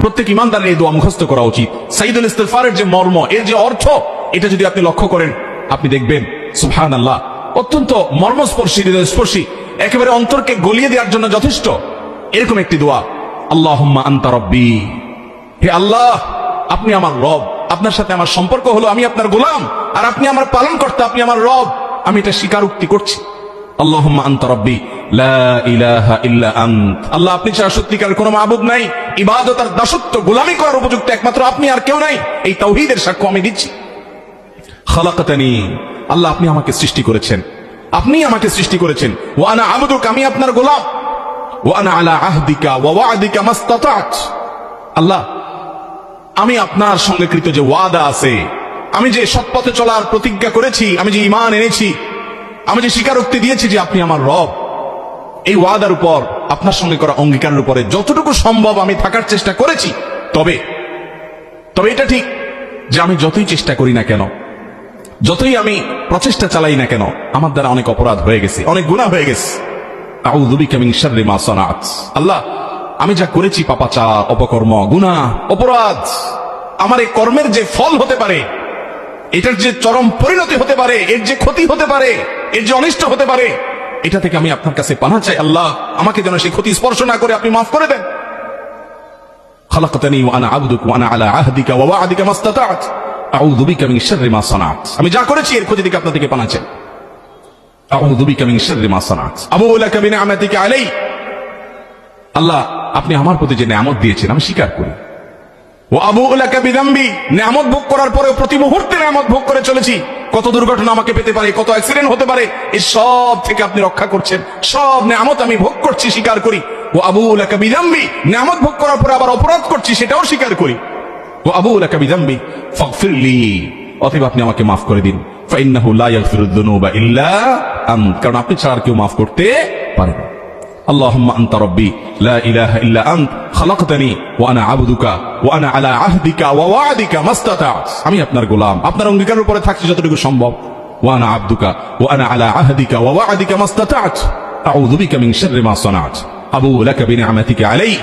প্রত্যেক ইমানদারের এই দোয়া মুখস্থ করা উচিত। সাইদুল ইস্তিগফারের যে মর্ম, এর যে অর্থ, এটা যদি আপনি লক্ষ্য করেন, আপনি দেখবেন সুবহানাল্লাহ, অত্যন্ত মর্মস্পর্শী, হৃদয়স্পর্শী, একেবারে অন্তরকে গলিয়ে দেওয়ার জন্য যথেষ্ট এরকম একটি দোয়া। আল্লাহুম্মা আনতা রব্বি, হে আল্লাহ, আপনি আমার রব, আপনার সাথে আমার সম্পর্ক হলো আমি আপনার গোলাম, আর আপনি আমার পালনকর্তা, আপনি আমার রব, আমি এটা স্বীকারোক্তি করছি। আল্লাহুম্মা আনতা রব্বি লা ইলাহা ইল্লা আনত, আল্লাহ আপনি ছাড়া সত্যিকার কোনো মাবুদ নাই, ইবাদত আর দাসত্ব গোলামি করার উপযুক্ত একমাত্র আপনি, আর কেউ নাই, এই তাওহীদের সাক্ষ্য আমি দিচ্ছি। খালাকাতানি, আল্লাহ আপনি আমাকে সৃষ্টি করেছেন, আপনি আমাকে সৃষ্টি করেছেন। ওয়া আনা আবদুক, আমি আপনার গোলাম। ওয়া আনা আলা আহদিকা ওয়া ওয়া'দিকা মাসতাতা'ত, আল্লাহ আমি আপনার সঙ্গে কৃত যে ওয়াদা আছে, আমি যে সৎপথে চলার প্রতিজ্ঞা করেছি, আমি যে ঈমান এনেছি, আমি যে স্বীকারোক্তি দিয়েছি যে আপনি আমার রব, এই ওয়াদার উপর, আপনার সঙ্গে করা অঙ্গীকারের উপরে যতটুকু সম্ভব আমি থাকার চেষ্টা করেছি। তবে এটা ঠিক যে আমি যতই চেষ্টা করি না কেন, যতই আমি প্রচেষ্টা চালাই না কেন, আমার দ্বারা অনেক অপরাধ হয়ে গেছে, অনেক গুনাহ হয়ে গেছে। আউযু বিকা মিন শাররি মা সানাত, আল্লাহ আমি যা করেছি পাপাচার, অপকর্ম, গুনাহ, অপরাধ, আমার এই কর্মের যে ফল হতে পারে, এটার যে চরম পরিণতি হতে পারে, এর যে ক্ষতি হতে পারে, এর যে অনিষ্ট হতে পারে, এটা থেকে আমি আপনার কাছে পানাহ চাই। আল্লাহ আমাকে যেন সেই ক্ষতি স্পর্শ না করে আপনি মাফ করে দেন। খালাকাতানি ওয়া আনা আবদুক ওয়া আনা আলা আহদিকা ওয়া ওয়া'দিকা মাসতাতা'ত আউযু বিকা মিন শাররি মা সানাত, আমি যা করেছি এর ক্ষতি থেকে আপনার থেকে পানাহ চাই। আউযু বিকা মিন শাররি মা সানাত আবুউ লাকা বিনি'মাতিকা আলাই, আল্লাহ আপনি আমার প্রতি যে নিয়ামত দিয়েছেন আমি স্বীকার করি। ওয়া আবুউ লাকা বিযামবি, নিয়ামত ভোগ করার পরেও প্রতি মুহূর্তে নিয়ামত ভোগ করে চলেছি, কত দুর্ঘটনা আমাকে পেতে পারে, কত অ্যাক্সিডেন্ট হতে পারে, এই সব থেকে আপনি রক্ষা করছেন, সব নিয়ামত আমি ভোগ করছি, স্বীকার করি। ওয়া আবুউ লাকা বিযামবি, নিয়ামত ভোগ করার পরে আবার অপরাধ করছি, সেটাও স্বীকার করি। ওয়া আবুউ লাকা বিযামবি ফাগফিরলি, অতএব আপনি আমাকে মাফ করে দিন। ফাইন্নাহু লা ইয়াগফিরুয যুনুবা ইল্লা আনত, কারণ আপনি ছাড়া আর কেউ মাফ করতে পারে না। আল্লাহুম্মা আনতা রব্বি লা ইলাহা ইল্লা আনত খালাকতানি ওয়া আনা আবদুকা ওয়া আনা আলা আহদিকা ওয়া ওয়া'দিকা মাসতাতা'ত, আমি আপনার গোলাম, আপনার অঙ্গীকারের উপরে থাকছি যতটুকু সম্ভব। ওয়া আনা আবদুকা ওয়া আনা আলা আহদিকা ওয়া ওয়া'দিকা মাসতাতা'ত আউযু বিকা মিন শাররি মা সানাত আবুউ লাকা বিনি'মাতিকা আলাই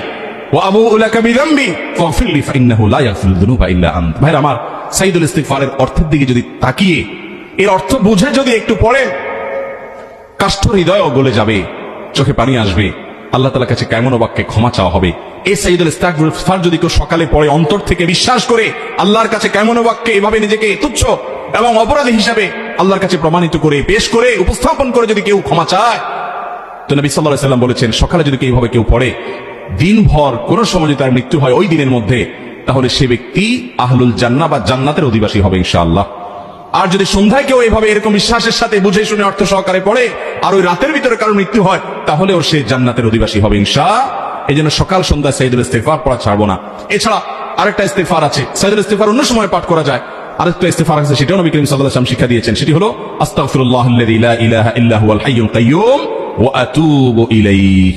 ওয়া আবুউ লাকা বিযামবি ফাগফিরলি ফাইন্নাহু লা ইয়াগফিরুয যুনুবা ইল্লা আনত। ভাইরা আমার, সাইদুল ইস্তিগফারের অর্থের দিকে যদি তাকিয়ে এর অর্থ বুঝে যদি একটু পড়েন, কাষ্ঠ হৃদয় গলে যাবে, চোখে পানি আসবে, আল্লাহ তাআলার কাছে কেমন বাক্যে ক্ষমা চাওয়া হবে। এই সাইদুল ইস্তিগফার যদি কেউ সকালে পড়ে, অন্তর থেকে বিশ্বাস করে, আল্লাহর কাছে কেমন বাক্যে এভাবে নিজেকে তুচ্ছ এবং অপরাধী হিসাবে আল্লাহর কাছে প্রমাণিত করে, পেশ করে, উপস্থাপন করে যদি কেউ ক্ষমা চায়, তো নবী সাল্লাল্লাহু আলাইহি ওয়াসাল্লাম বলেছেন, সকালে যদি এইভাবে কেউ পড়ে, দিনভর কোন সময় যদি তার মৃত্যু হয় ওই দিনের মধ্যে, তাহলে সে ব্যক্তি আহলুল জান্নাহ বা জান্নাতের অধিবাসী হবে ইনশাআল্লাহ। আর যদি সন্ধ্যায় কেউ এভাবে এরকম বিশ্বাসের সাথে বুঝে শুনে অর্থ সহকারে পড়ে, আর ওই রাতের ভিতরে কারো মৃত্যু হয়, তাহলেও সে জান্নাতের অধিবাসী হবে ইনশাআল্লাহ। এই জন্য সকাল সন্ধ্যা সাইদুল ইস্তিগফার পড়া ছাড়বো না। এছাড়া আরেকটা ইস্তিগফার আছে, সাইদুল ইস্তিগফার অন্য সময় পাঠ করা যায়, আরেকটা ইস্তিগফার আছে, সেটাও নবী করিম সাল্লাল্লাহু আলাইহি ওয়াসাল্লাম শিক্ষা দিয়েছেন, সেটি হলো আস্তাগফিরুল্লাহাল্লাযী লা ইলাহা ইল্লা হুয়াল হাইয়ুল কাইয়্যুম ওয়া আতুবু ইলাইহি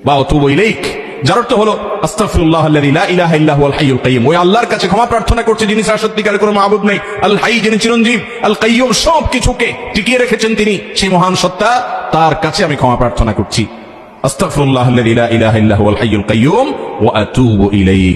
বা আতুবু ইলাইক, যার অর্থ হলো আস্তাগফিরুল্লাহাল্লাযী লা ইলাহা ইল্লা হুয়াল হাইয়ুল কাইয়্যুম, ওই আল্লাহর কাছে ক্ষমা প্রার্থনা করছে যিনি ছাড়া সত্যিকারের কোনো মাবুদ নেই, আল হাই যিনি চিরঞ্জীব, আল কাইয়্যুম সব কিছুকে টিকিয়ে রেখেছেন তিনি, সেই মহান সত্তা, তার কাছে আমি ক্ষমা প্রার্থনা করছি। আস্তাগফিরুল্লাহাল্লাযী লা ইলাহা ইল্লা হুয়াল হাইয়ুল কাইয়্যুম ওয়া আতুবু ইলাইহি।